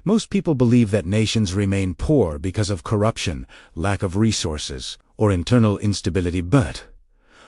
Most people believe that nations remain poor because of corruption, lack of resources, or internal instability, but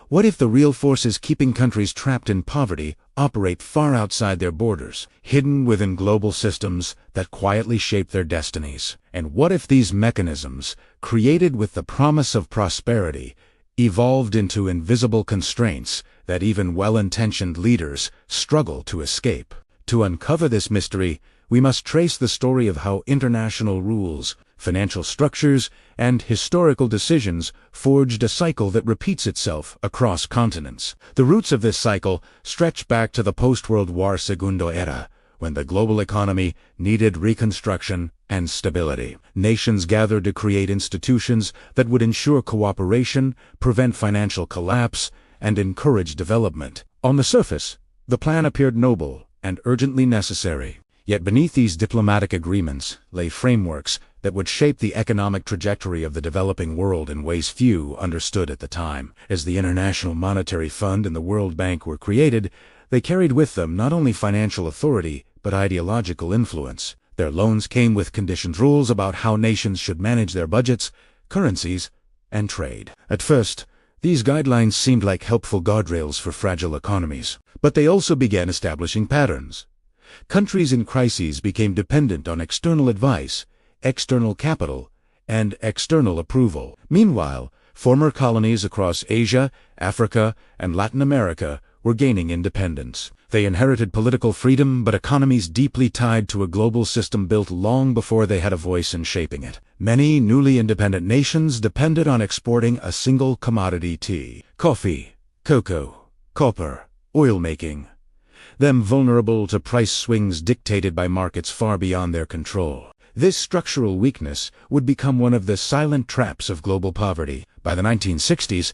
what if the real forces keeping countries trapped in poverty operate far outside their borders, hidden within global systems that quietly shape their destinies? And what if these mechanisms, created with the promise of prosperity, evolved into invisible constraints that even well-intentioned leaders struggle to escape? To uncover this mystery, we must trace the story of how international rules, financial structures, and historical decisions forged a cycle that repeats itself across continents. The roots of this cycle stretch back to the post-World War Segundo era, when the global economy needed reconstruction and stability. Nations gathered to create institutions that would ensure cooperation, prevent financial collapse, and encourage development. On the surface, the plan appeared noble and urgently necessary. Yet beneath these diplomatic agreements lay frameworks that would shape the economic trajectory of the developing world in ways few understood at the time. As the International Monetary Fund and the World Bank were created, they carried with them not only financial authority, but ideological influence. Their loans came with conditioned rules about how nations should manage their budgets, currencies, and trade. At first, these guidelines seemed like helpful guardrails for fragile economies, but they also began establishing patterns. Countries in crises became dependent on external advice, external capital, and external approval. Meanwhile, former colonies across Asia, Africa, and Latin America were gaining independence. They inherited political freedom, but economies deeply tied to a global system built long before they had a voice in shaping it. Many newly independent nations depended on exporting a single commodity: tea, coffee, cocoa, copper, oil making, them vulnerable to price swings dictated by markets far beyond their control. This structural weakness would become one of the silent traps of global poverty. By the 1960s,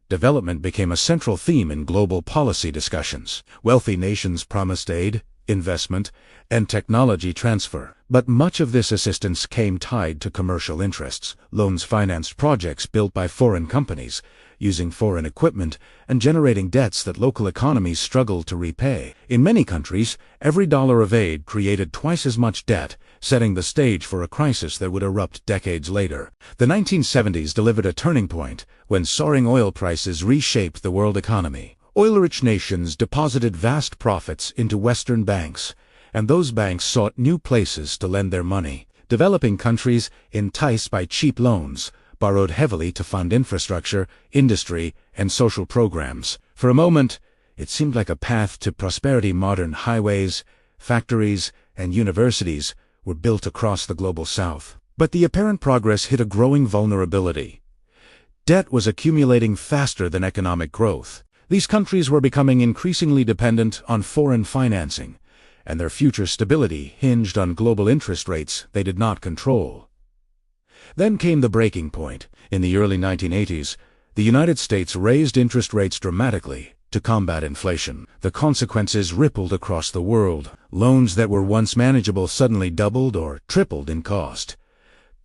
development became a central theme in global policy discussions. Wealthy nations promised aid, investment, and technology transfer. But much of this assistance came tied to commercial interests. Loans financed projects built by foreign companies, using foreign equipment and generating debts that local economies struggled to repay. In many countries, every dollar of aid created twice as much debt, setting the stage for a crisis that would erupt decades later. The 1970s delivered a turning point when soaring oil prices reshaped the world economy. Oil-rich nations deposited vast profits into Western banks, and those banks sought new places to lend their money. Developing countries, enticed by cheap loans, borrowed heavily to fund infrastructure, industry, and social programs. For a moment, it seemed like a path to prosperity. Modern highways, factories, and universities were built across the global south. But the apparent progress hit a growing vulnerability. Debt was accumulating faster than economic growth. These countries were becoming increasingly dependent on foreign financing, and their future stability hinged on global interest rates they did not control. Then came the breaking point. In the early 1980s, the United States raised interest rates dramatically to combat inflation. The consequences rippled across the world. Loans that were once manageable suddenly doubled or tripled in cost.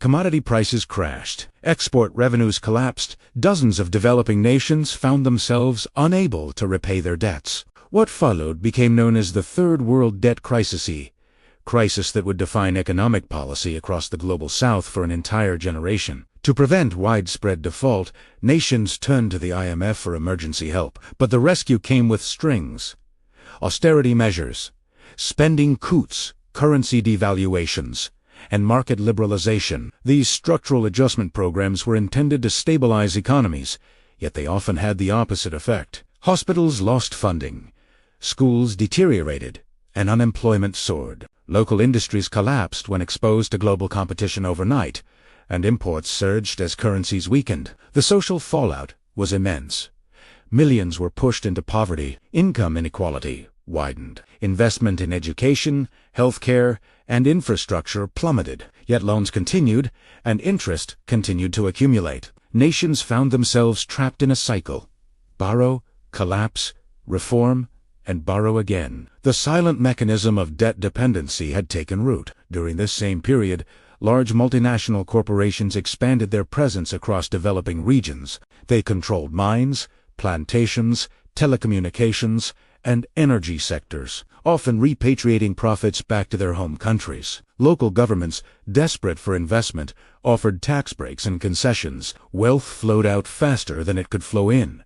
Commodity prices crashed. Export revenues collapsed. Dozens of developing nations found themselves unable to repay their debts. What followed became known as the Third World Debt Crisis that would define economic policy across the global south for an entire generation. To prevent widespread default, nations turned to the IMF for emergency help, but the rescue came with strings. Austerity measures, spending coups, currency devaluations, and market liberalization. These structural adjustment programs were intended to stabilize economies, yet they often had the opposite effect. Hospitals lost funding, schools deteriorated, and unemployment soared. Local industries collapsed when exposed to global competition overnight, and imports surged as currencies weakened. The social fallout was immense. Millions were pushed into poverty. Income inequality widened. Investment in education, healthcare, and infrastructure plummeted. Yet loans continued, and interest continued to accumulate. Nations found themselves trapped in a cycle. Borrow, collapse, reform, and borrow again. The silent mechanism of debt dependency had taken root. During this same period, large multinational corporations expanded their presence across developing regions. They controlled mines, plantations, telecommunications, and energy sectors, often repatriating profits back to their home countries. Local governments, desperate for investment, offered tax breaks and concessions. Wealth flowed out faster than it could flow in,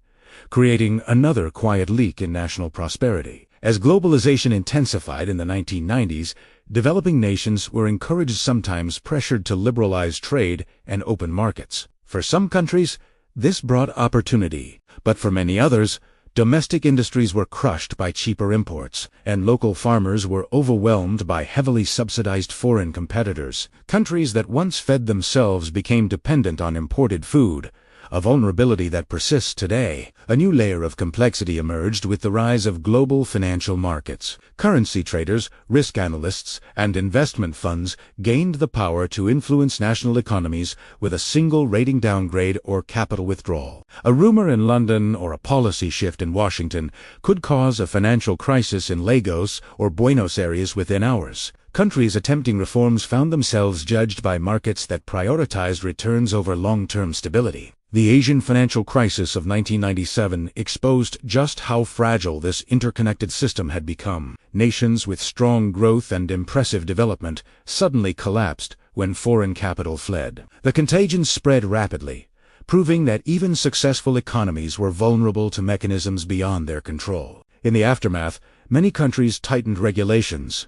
creating another quiet leak in national prosperity. As globalization intensified in the 1990s, developing nations were encouraged, sometimes pressured, to liberalize trade and open markets. For some countries, this brought opportunity, but for many others, domestic industries were crushed by cheaper imports, and local farmers were overwhelmed by heavily subsidized foreign competitors. Countries that once fed themselves became dependent on imported food, a vulnerability that persists today. A new layer of complexity emerged with the rise of global financial markets. Currency traders, risk analysts, and investment funds gained the power to influence national economies with a single rating downgrade or capital withdrawal. A rumor in London or a policy shift in Washington could cause a financial crisis in Lagos or Buenos Aires within hours. Countries attempting reforms found themselves judged by markets that prioritized returns over long-term stability. The Asian financial crisis of 1997 exposed just how fragile this interconnected system had become. Nations with strong growth and impressive development suddenly collapsed when foreign capital fled. The contagion spread rapidly, proving that even successful economies were vulnerable to mechanisms beyond their control. In the aftermath, many countries tightened regulations,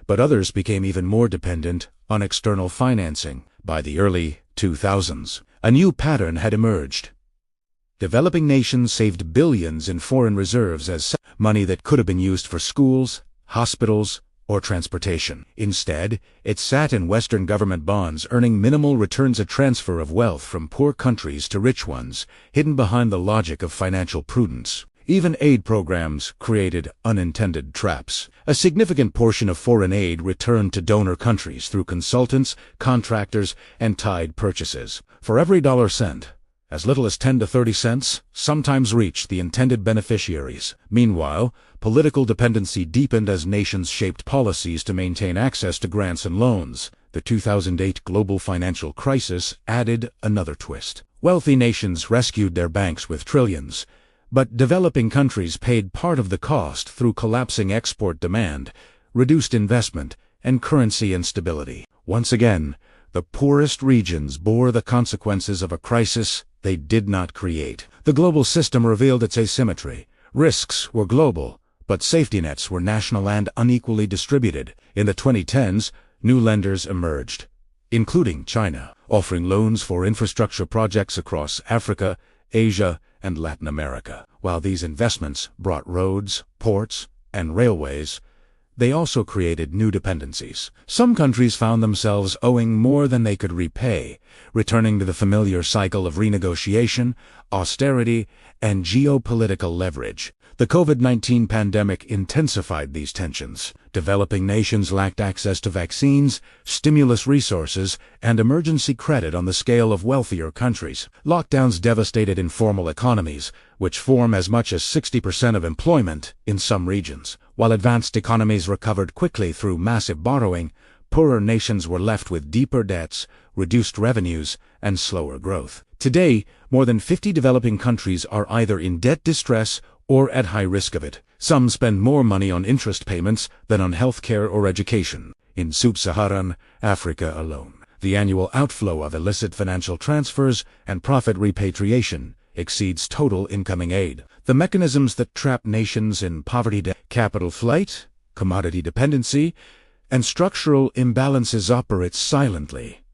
but others became even more dependent on external financing. By the early 2000s, a new pattern had emerged. Developing nations saved billions in foreign reserves as money that could have been used for schools, hospitals, or transportation. Instead, it sat in Western government bonds, earning minimal returns, a transfer of wealth from poor countries to rich ones, hidden behind the logic of financial prudence. Even aid programs created unintended traps. A significant portion of foreign aid returned to donor countries through consultants, contractors, and tied purchases. For every dollar sent, as little as 10 to 30 cents sometimes reached the intended beneficiaries. Meanwhile, political dependency deepened as nations shaped policies to maintain access to grants and loans. The 2008 global financial crisis added another twist. Wealthy nations rescued their banks with trillions, but developing countries paid part of the cost through collapsing export demand, reduced investment, and currency instability. Once again, the poorest regions bore the consequences of a crisis they did not create. The global system revealed its asymmetry. Risks were global, but safety nets were national and unequally distributed. In the 2010s, new lenders emerged, including China, offering loans for infrastructure projects across Africa, Asia, and Latin America. While these investments brought roads, ports, and railways, they also created new dependencies. Some countries found themselves owing more than they could repay, returning to the familiar cycle of renegotiation, austerity, and geopolitical leverage. The COVID-19 pandemic intensified these tensions. Developing nations lacked access to vaccines, stimulus resources, and emergency credit on the scale of wealthier countries. Lockdowns devastated informal economies, which form as much as 60% of employment in some regions. While advanced economies recovered quickly through massive borrowing, poorer nations were left with deeper debts, reduced revenues, and slower growth. Today, more than 50 developing countries are either in debt distress or at high risk of it. Some spend more money on interest payments than on healthcare or education. In sub-Saharan Africa alone, the annual outflow of illicit financial transfers and profit repatriation exceeds total incoming aid. The mechanisms that trap nations in poverty, capital flight, commodity dependency, and structural imbalances operate silently,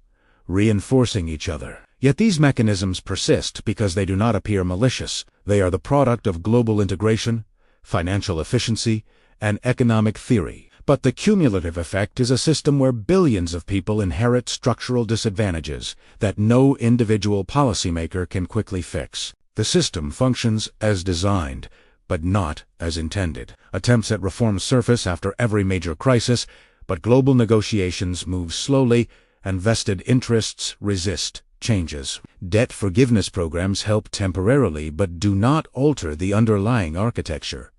reinforcing each other. Yet these mechanisms persist because they do not appear malicious. They are the product of global integration, financial efficiency, and economic theory. But the cumulative effect is a system where billions of people inherit structural disadvantages that no individual policymaker can quickly fix. The system functions as designed, but not as intended. Attempts at reform surface after every major crisis, but global negotiations move slowly and vested interests resist changes. Debt forgiveness programs help temporarily but do not alter the underlying architecture.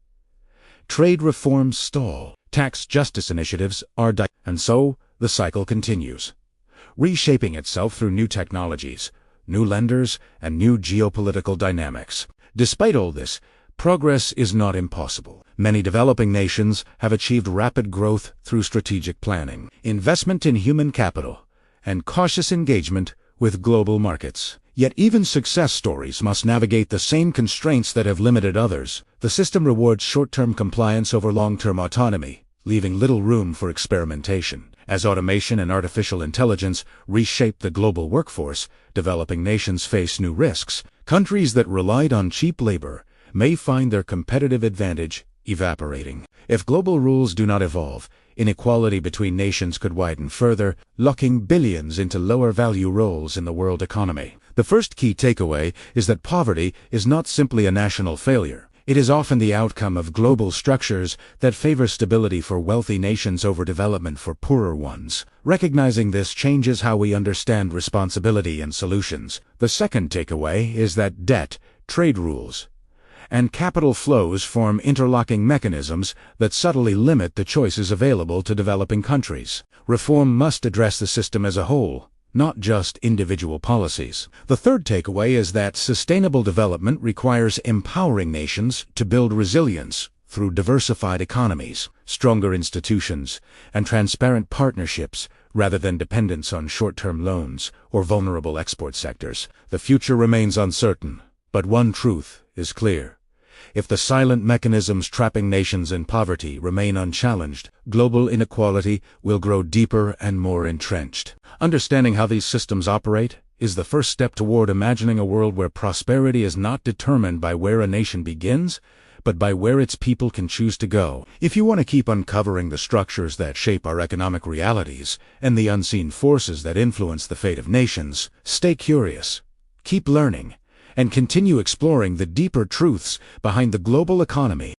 Trade reforms stall. Tax justice initiatives are and so the cycle continues, reshaping itself through new technologies, new lenders, and new geopolitical dynamics. Despite all this, Progress is not impossible. Many developing nations have achieved rapid growth through strategic planning, investment in human capital, and cautious engagement with global markets. Yet even success stories must navigate the same constraints that have limited others. The system rewards short-term compliance over long-term autonomy, leaving little room for experimentation. As automation and artificial intelligence reshape the global workforce, developing nations face new risks. Countries that relied on cheap labor may find their competitive advantage evaporating. If global rules do not evolve, inequality between nations could widen further, locking billions into lower-value roles in the world economy. The first key takeaway is that poverty is not simply a national failure. It is often the outcome of global structures that favor stability for wealthy nations over development for poorer ones. Recognizing this changes how we understand responsibility and solutions. The second takeaway is that debt, trade rules, and capital flows form interlocking mechanisms that subtly limit the choices available to developing countries. Reform must address the system as a whole, not just individual policies. The third takeaway is that sustainable development requires empowering nations to build resilience through diversified economies, stronger institutions, and transparent partnerships rather than dependence on short-term loans or vulnerable export sectors. The future remains uncertain, but one truth is clear. If the silent mechanisms trapping nations in poverty remain unchallenged, global inequality will grow deeper and more entrenched. Understanding how these systems operate is the first step toward imagining a world where prosperity is not determined by where a nation begins, but by where its people can choose to go. If you want to keep uncovering the structures that shape our economic realities and the unseen forces that influence the fate of nations, stay curious, keep learning, and continue exploring the deeper truths behind the global economy.